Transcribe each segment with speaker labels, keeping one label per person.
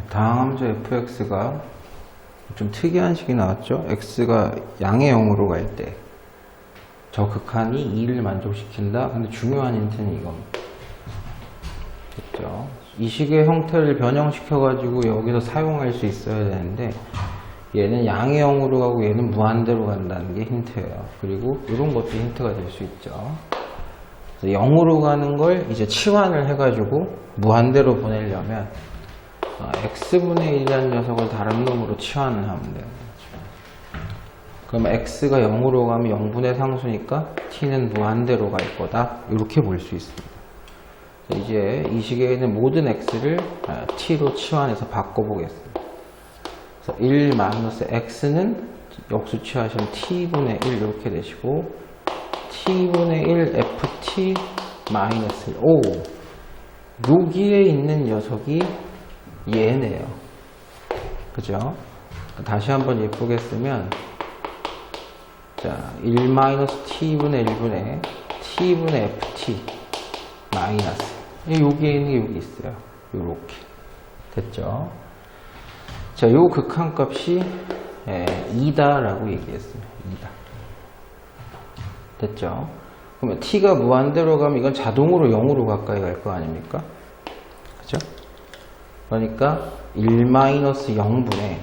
Speaker 1: 다음 함수 fx가 좀 특이한 식이 나왔죠. x가 양의 0으로 갈 때 저 극한이 2를 만족시킨다. 근데 중요한 힌트는 이겁니다. 됐죠? 이 식의 형태를 변형시켜 가지고 여기서 사용할 수 있어야 되는데 얘는 양의 0으로 가고 얘는 무한대로 간다는 게 힌트예요. 그리고 이런 것도 힌트가 될 수 있죠. 그래서 0으로 가는 걸 이제 치환을 해가지고 무한대로 보내려면 x분의 1이라는 녀석을 다른 놈으로 치환을 하면 돼요. 그럼 x가 0으로 가면 0분의 상수니까 t는 무한대로 갈 거다. 이렇게 볼 수 있습니다. 이제 이 식에 있는 모든 x를 t로 치환해서 바꿔보겠습니다. 그래서 1-x는 역수 취하시면 t분의 1 이렇게 되시고 t분의 1 ft 마이너스 1. 오! 여기에 있는 녀석이 얘네요. 그죠? 다시 한번 예쁘게 쓰면 자, 1-t분의 1분의 t분의 ft 마이너스 여기에 있는 게 여기 있어요. 요렇게 됐죠? 자, 요 극한값이 2다 라고 얘기했습니다. 2다. 됐죠? 그러면 t가 무한대로 가면 이건 자동으로 0으로 가까이 갈 거 아닙니까? 그죠? 그러니까 1-0분의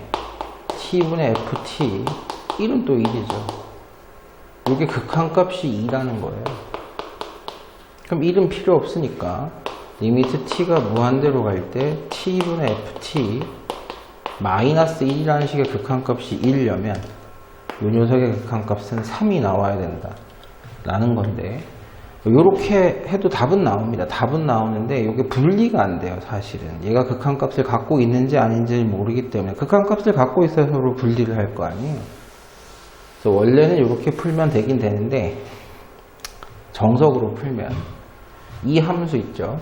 Speaker 1: t분의 ft 1은 또 1이죠. 이게 극한값이 2라는 거예요. 그럼 1은 필요 없으니까 리미트 t가 무한대로 갈 때 t분의 ft 마이너스 1이라는 식의 극한값이 1이려면 이 녀석의 극한값은 3이 나와야 된다 라는 건데 이렇게 해도 답은 나옵니다. 답은 나오는데 이게 분리가 안 돼요. 사실은 얘가 극한값을 갖고 있는지 아닌지 모르기 때문에 극한값을 갖고 있어서 서로 분리를 할 거 아니에요. 그래서 원래는 이렇게 풀면 되긴 되는데 정석으로 풀면 이 함수 있죠.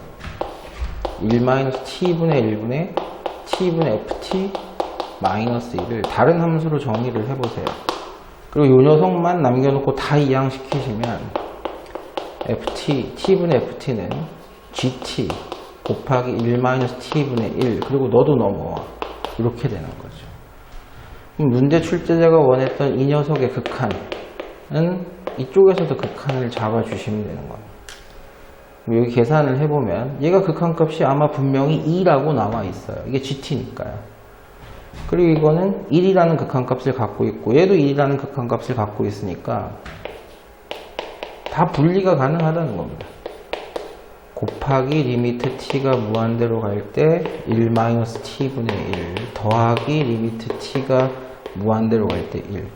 Speaker 1: 1-t분의 1분의 t분의 ft 마이너스 1을 다른 함수로 정의를 해보세요. 그리고 이 녀석만 남겨놓고 다 이항시키시면 t분의 ft는 gt 곱하기 1-t분의 1 그리고 너도 넘어와 이렇게 되는 거죠. 문제 출제자가 원했던 이 녀석의 극한은 이쪽에서도 극한을 잡아주시면 되는 거예요. 여기 계산을 해보면 얘가 극한값이 아마 분명히 2라고 나와 있어요. 이게 gt니까요. 그리고 이거는 1이라는 극한값을 갖고 있고 얘도 1이라는 극한값을 갖고 있으니까 다 분리가 가능하다는 겁니다. 곱하기 리미트 t가 무한대로 갈 때 1-t분의 1 더하기 리미트 t가 무한대로 갈 때 1.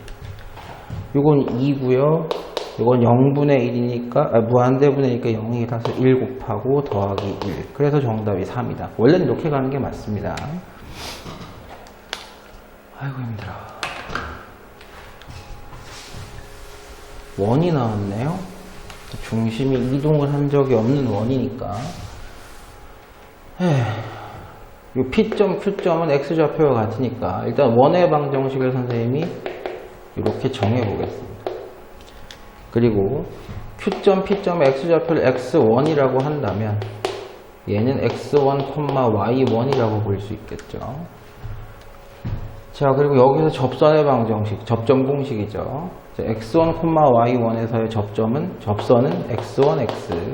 Speaker 1: 이건 2고요. 이건 0분의 1이니까 무한대분의니까 0이라서 1 곱하고 더하기 1. 그래서 정답이 3이다. 원래는 이렇게 가는 게 맞습니다. 아이고 힘들어. 원이 나왔네요. 중심이 이동을 한 적이 없는 원이니까 이 P점, Q점은 X좌표와 같으니까 일단 원의 방정식을 선생님이 이렇게 정해보겠습니다. 그리고 Q점, P점의 X좌표를 X1이라고 한다면 얘는 X1, Y1이라고 볼 수 있겠죠. 자, 그리고 여기서 접선의 방정식, 접점 공식이죠. X1, Y1에서의 접선은 X1, X,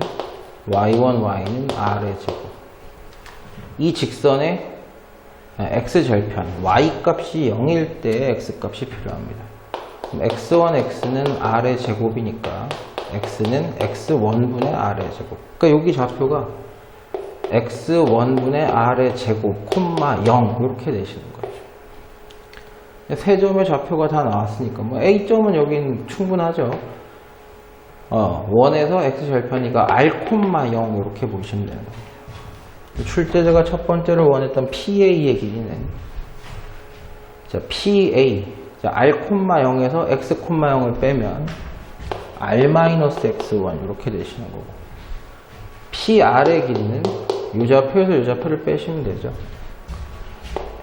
Speaker 1: Y1, Y는 R의 제곱. 이 직선의 X절편, Y 값이 0일 때 X 값이 필요합니다. 그럼 X1, X는 R의 제곱이니까 X는 X1분의 R의 제곱. 그러니까 여기 좌표가 X1분의 R의 제곱, 0 이렇게 되시는 거죠. 세 점의 좌표가 다 나왔으니까 뭐 A점은 여긴 충분하죠. 원에서 X절편이가 R,0 이렇게 보시면 되는 겁니다. 출제자가 첫 번째로 원했던 PA의 길이는 자, PA 자, R,0에서 X,0을 빼면 R-X1 이렇게 되시는 거고 PR의 길이는 이 좌표에서 이 좌표를 빼시면 되죠.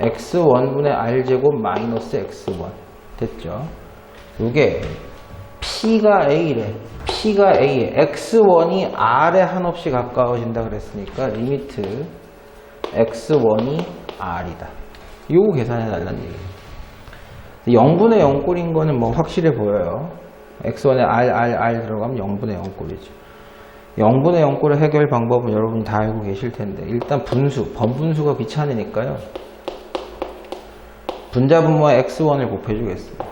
Speaker 1: X1분의 R제곱 마이너스 X1 됐죠? 이게 P가 A래. P가 A에 X1이 R에 한없이 가까워진다 그랬으니까 리미트 X1이 R이다. 요거 계산해 달라는 얘기예요. 0분의 0꼴인 거는 뭐 확실해 보여요. x1에 R 들어가면 0분의 0꼴이죠. 0분의 0꼴의 해결 방법은 여러분이 다 알고 계실 텐데, 일단 분수, 번분수가 귀찮으니까요. 분자분모와 x1을 곱해주겠습니다.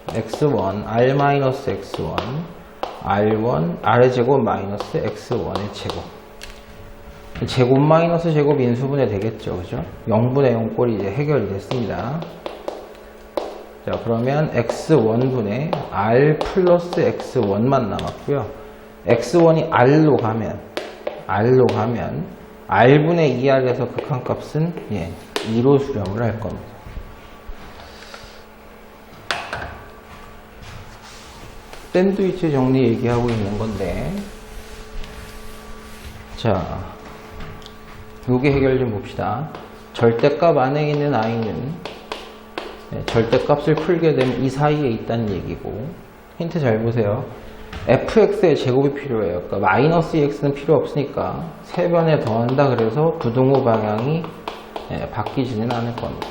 Speaker 1: x1, r-x1, r1, r의 제곱 마이너스 x1의 제곱. 제곱 마이너스 제곱 인수분해 되겠죠. 그죠? 0분의 0꼴이 이제 해결이 됐습니다. 자, 그러면 x1분의 r 플러스 x1만 남았고요. x1이 r로 가면 r분의 2r에서 극한값은 2로 수렴을 할 겁니다. 샌드위치 정리 얘기하고 있는 건데, 자, 요게 해결 좀 봅시다. 절대값 안에 있는 i는 절대값을 풀게 되면 이 사이에 있다는 얘기고, 힌트 잘 보세요. fx의 제곱이 필요해요. 그러니까 마이너스 2x는 필요 없으니까 세 변에 더한다 그래서 부등호 방향이 바뀌지는 않을 겁니다.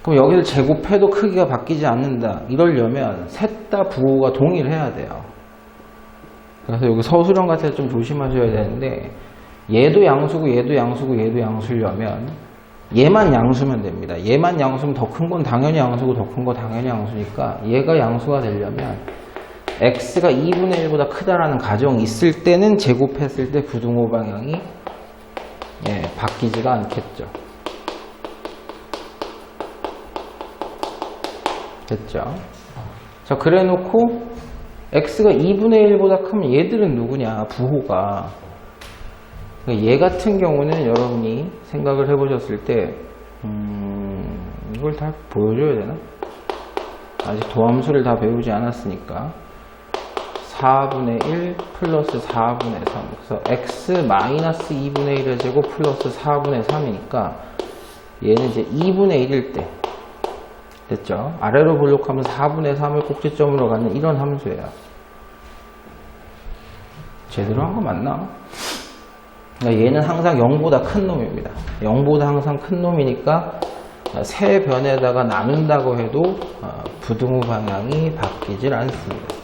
Speaker 1: 그럼 여기를 제곱해도 크기가 바뀌지 않는다. 이러려면 셋 다 부호가 동일해야 돼요. 그래서 여기 서술형 같을 때 좀 조심하셔야 되는데, 얘도 양수고 얘도 양수고 얘도 양수려면 얘만 양수면 됩니다. 얘만 양수면 더 큰 건 당연히 양수고 더 큰 거 당연히 양수니까 얘가 양수가 되려면 x가 2분의 1보다 크다라는 가정이 있을 때는 제곱했을 때 부등호 방향이 바뀌지가 않겠죠. 됐죠? 자, 그래 놓고 x가 2분의 1보다 크면 얘들은 누구냐? 부호가. 얘 같은 경우는 여러분이 생각을 해보셨을 때 이걸 다 보여줘야 되나? 아직 도함수를 다 배우지 않았으니까 4분의 1 플러스 4분의 3, 그래서 x 마이너스 2분의 1의 제곱 플러스 4분의 3이니까 얘는 이제 2분의 1일 때, 됐죠? 아래로 볼록하면 4분의 3을 꼭지점으로 갖는 이런 함수예요. 제대로 한 거 맞나? 그러니까 얘는 항상 0보다 큰 놈입니다. 0보다 항상 큰 놈이니까 세 변에다가 나눈다고 해도 부등호 방향이 바뀌질 않습니다.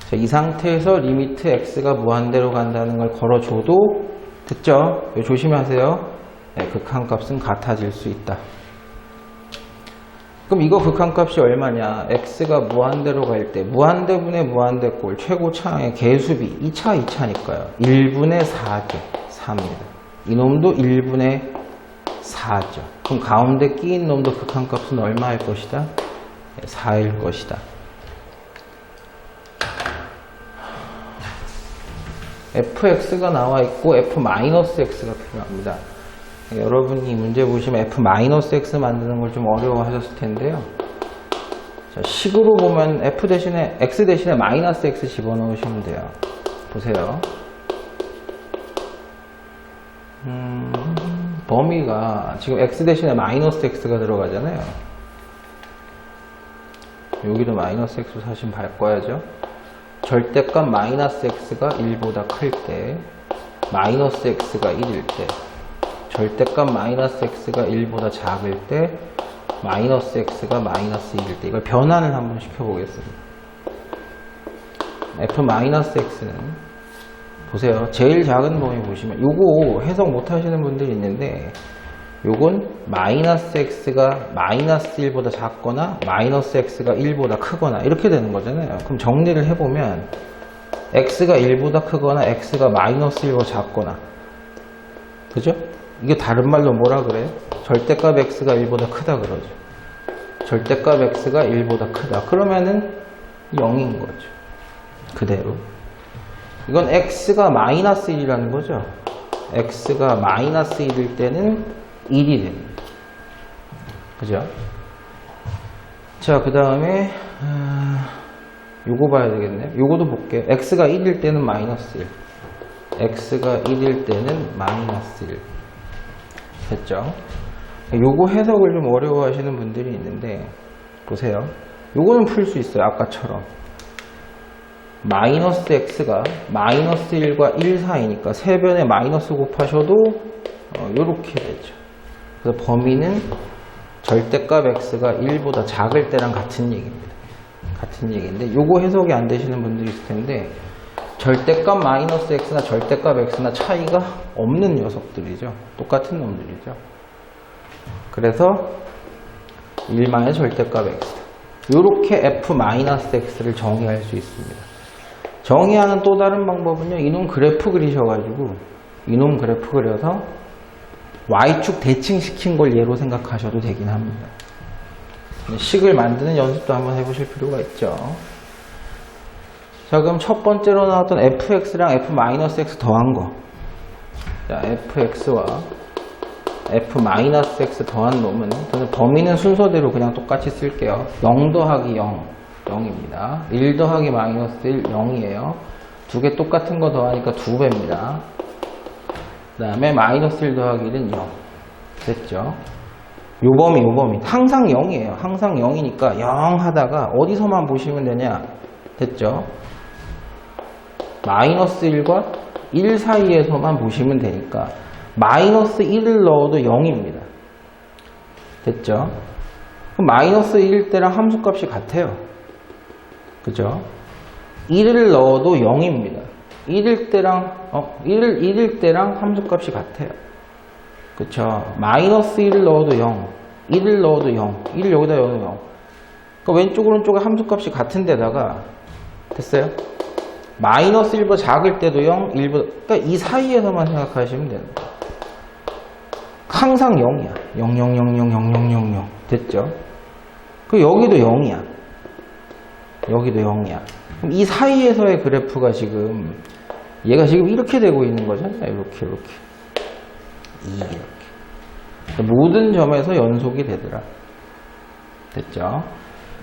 Speaker 1: 자, 이 상태에서 리미트 x가 무한대로 간다는 걸 걸어줘도, 됐죠? 조심하세요. 극한값은 같아질 수 있다. 그럼 이거 극한값이 얼마냐? x가 무한대로 갈 때 무한대분의 무한대꼴 최고차의 개수비 2차 2차니까요. 1분의 4죠. 3입니다. 이놈도 1분의 4죠. 그럼 가운데 끼인 놈도 극한값은 얼마일 것이다? 4일 것이다. fx가 나와 있고 f-x가 필요합니다. 여러분이 문제 보시면 f-x 만드는 걸 좀 어려워 하셨을 텐데요. 자, 식으로 보면 f 대신에 x 대신에 마이너스 x 집어넣으시면 돼요. 보세요. 범위가 지금 x 대신에 마이너스 x가 들어가잖아요. 여기도 마이너스 x 사실 바꿔야죠. 절대값 마이너스 x가 1보다 클 때, 마이너스 x가 1일 때, 절대값 마이너스 x가 1보다 작을 때, 마이너스 x가 마이너스 1일 때, 이걸 변환을 한번 시켜보겠습니다. f-x는 보세요. 제일 작은 범위 보시면 요거 해석 못 하시는 분들이 있는데, 요건 마이너스 x가 마이너스 1보다 작거나 마이너스 x가 1보다 크거나 이렇게 되는 거잖아요. 그럼 정리를 해보면 x가 1보다 크거나 x가 마이너스 1보다 작거나, 그죠? 이게 다른 말로 뭐라 그래요? 절대값 x가 1보다 크다 그러죠. 절대값 x가 1보다 크다. 그러면은 0인 거죠. 그대로. 이건 x가 마이너스 1이라는 거죠. x가 마이너스 1일 때는 1이 됩니다. 그죠? 자, 그 다음에 요거 봐야 되겠네. 요거도 볼게요. x가 1일 때는 마이너스 1, x가 1일 때는 마이너스 1. 됐죠? 요거 해석을 좀 어려워 하시는 분들이 있는데, 보세요. 요거는 풀 수 있어요. 아까처럼 마이너스 x가 마이너스 1과 1 사이니까 세 변에 마이너스 곱하셔도 이렇게 되죠. 그래서 범위는 절대값 x가 1보다 작을 때랑 같은 얘기입니다. 같은 얘기인데 요거 해석이 안 되시는 분들이 있을 텐데 절대값 마이너스 x나 절대값 x나 차이가 없는 녀석들이죠. 똑같은 놈들이죠. 그래서 1만의 절대값 x다. 요렇게 f-x를 정의할 수 있습니다. 정의하는 또 다른 방법은요. 이놈 그래프 그리셔가지고 이놈 그래프 그려서 y축 대칭시킨 걸 예로 생각하셔도 되긴 합니다. 식을 만드는 연습도 한번 해보실 필요가 있죠. 자, 그럼 첫 번째로 나왔던 fx랑 f-x 더한 거. 자, fx와 f-x 더한 놈은 범위는 순서대로 그냥 똑같이 쓸게요. 0 더하기 0, 0입니다. 1 더하기 마이너스 1, 0이에요. 두 개 똑같은 거 더하니까 2배입니다. 그 다음에 마이너스 1 더하기 1은 0. 됐죠? 요 범위. 항상 0이에요. 항상 0이니까 0 하다가 어디서만 보시면 되냐? 됐죠? 마이너스 1과 1 사이에서만 보시면 되니까 마이너스 1을 넣어도 0입니다. 됐죠? 그럼 마이너스 1일 때랑 함수값이 같아요. 그죠? 1을 넣어도 0입니다. 1일 때랑 함수값이 같아요. 그쵸? 마이너스 1을 넣어도 0, 1을 넣어도 0, 1을 여기다 넣어도 0. 그러니까 왼쪽 오른쪽에 함수값이 같은 데다가 됐어요? 마이너스 1보다 작을 때도 0, 1보다 그러니까 이 사이에서만 생각하시면 됩니다. 항상 0이야. 0, 0, 0, 0, 0, 0, 0, 0. 됐죠? 그 여기도 0이야. 여기도 0이야. 그럼 이 사이에서의 그래프가 지금 얘가 지금 이렇게 되고 있는 거잖아요. 이렇게. 모든 점에서 연속이 되더라. 됐죠?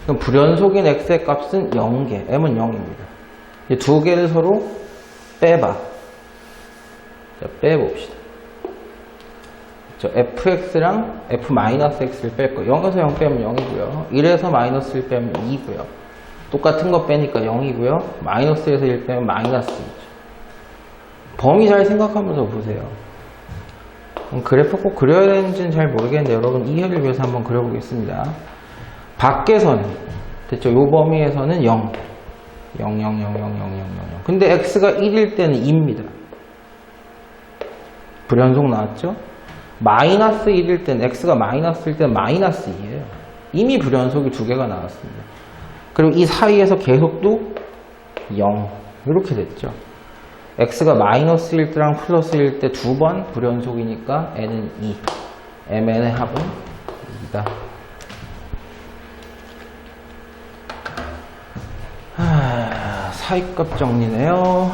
Speaker 1: 그럼 불연속인 x의 값은 0개, m은 0입니다. 이 두 개를 서로 빼봐. 자, 빼봅시다. fx랑 f-x를 뺄 거예요. 0에서 0 빼면 0이고요. 1에서 마이너스 1 빼면 2고요. 똑같은 거 빼니까 0이고요. 마이너스에서 1 빼면 마이너스이죠. 범위 잘 생각하면서 보세요. 그래프 꼭 그려야 되는지는 잘 모르겠는데 여러분 이해를 위해서 한번 그려보겠습니다. 밖에서는 됐죠? 요 범위에서는 0. 0, 0, 0, 0, 0, 0, 0, 0. 근데 x가 1일 때는 2입니다. 불연속 나왔죠? 마이너스 1일 때는 x가 마이너스일 때는 마이너스 2예요. 이미 불연속이 두 개가 나왔습니다. 그리고 이 사이에서 계속도 0 이렇게 됐죠. x가 마이너스 1 때랑 플러스 1 때 두 번 불연속이니까 n은 2. mn의 합은 2다. 사이값 정리네요.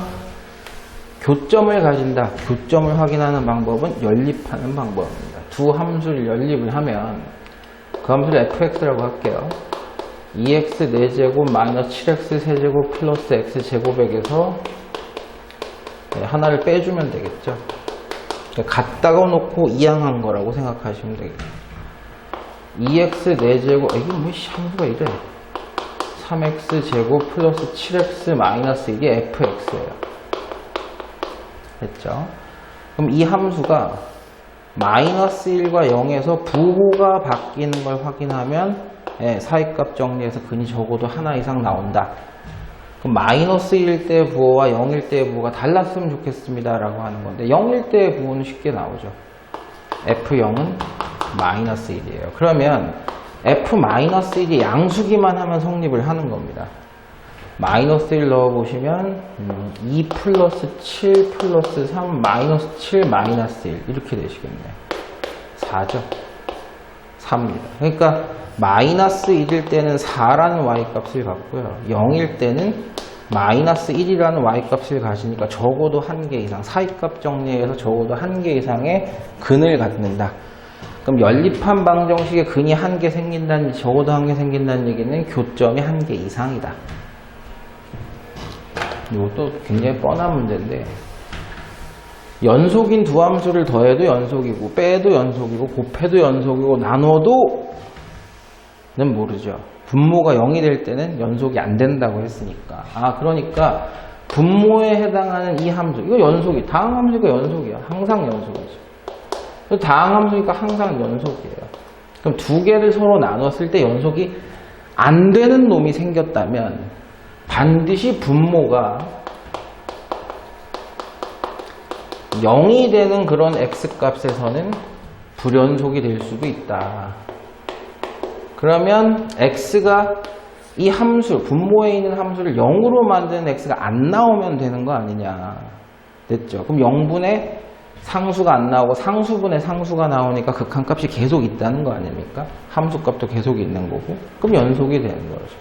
Speaker 1: 교점을 가진다. 교점을 확인하는 방법은 연립하는 방법입니다. 두 함수를 연립을 하면 그 함수를 fx라고 할게요. 2x 4제곱 마이너스 7x 세제곱 플러스 x제곱에게서 하나를 빼주면 되겠죠. 갖다가 놓고 이항한 거라고 생각하시면 되겠죠. 2x 4제곱 이게 뭐 함수가 이래. 3x 제곱 플러스 7x 마이너스 이게 fx예요. 됐죠? 그럼 이 함수가 마이너스 1과 0에서 부호가 바뀌는 걸 확인하면 사이값 정리해서 근이 적어도 하나 이상 나온다. 그럼 마이너스 1일 때의 부호와 0일 때의 부호가 달랐으면 좋겠습니다 라고 하는 건데 0일 때의 부호는 쉽게 나오죠. f0은 마이너스 1이에요. 그러면 f-1이 양수기만 하면 성립을 하는 겁니다. 마이너스 1 넣어보시면 2 플러스 7 플러스 3 마이너스 7 마이너스 1 이렇게 되시겠네요. 4죠. 4입니다. 그러니까 마이너스 1일 때는 4라는 y값을 갖고요. 0일 때는 마이너스 1이라는 y값을 가지니까 적어도 한 개 이상 사이값 정리해서 적어도 한 개 이상의 근을 갖는다. 그럼 연립한 방정식에 근이 한 개 생긴다는 적어도 한 개 생긴다는 얘기는 교점이 한 개 이상이다. 이것도 굉장히 뻔한 문제인데 연속인 두 함수를 더해도 연속이고 빼도 연속이고 곱해도 연속이고 나눠도 모르죠. 분모가 0이 될 때는 연속이 안 된다고 했으니까. 그러니까 분모에 해당하는 이 함수, 이거 연속이, 다항함수니까 연속이야. 항상 연속이죠. 다항함수니까 항상 연속이에요. 그럼 두 개를 서로 나눴을 때 연속이 안 되는 놈이 생겼다면 반드시 분모가 0이 되는 그런 x값에서는 불연속이 될 수도 있다. 그러면 x가 이 함수, 분모에 있는 함수를 0으로 만드는 x가 안 나오면 되는 거 아니냐. 됐죠? 그럼 0분의 상수가 안 나오고 상수분의 상수가 나오니까 극한값이 계속 있다는 거 아닙니까? 함수값도 계속 있는 거고. 그럼 연속이 되는 거죠.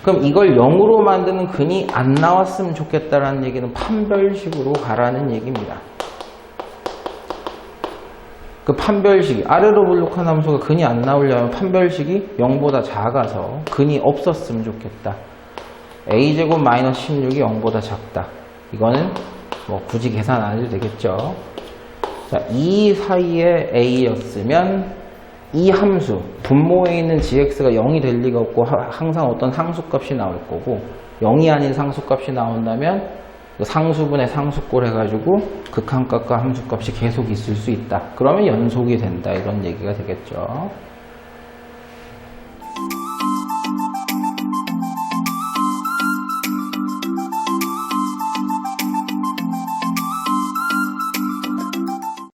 Speaker 1: 그럼 이걸 0으로 만드는 근이 안 나왔으면 좋겠다라는 얘기는 판별식으로 가라는 얘기입니다. 그 판별식이, 아래로 볼록한 함수가 근이 안 나오려면 판별식이 0보다 작아서 근이 없었으면 좋겠다. a제곱 마이너스 16이 0보다 작다. 이거는 뭐 굳이 계산 안 해도 되겠죠. 자, 이 사이에 a였으면 이 함수, 분모에 있는 gx가 0이 될 리가 없고 항상 어떤 상수값이 나올 거고 0이 아닌 상수값이 나온다면 상수분의 상수꼴 해가지고 극한값과 함수값이 계속 있을 수 있다. 그러면 연속이 된다. 이런 얘기가 되겠죠.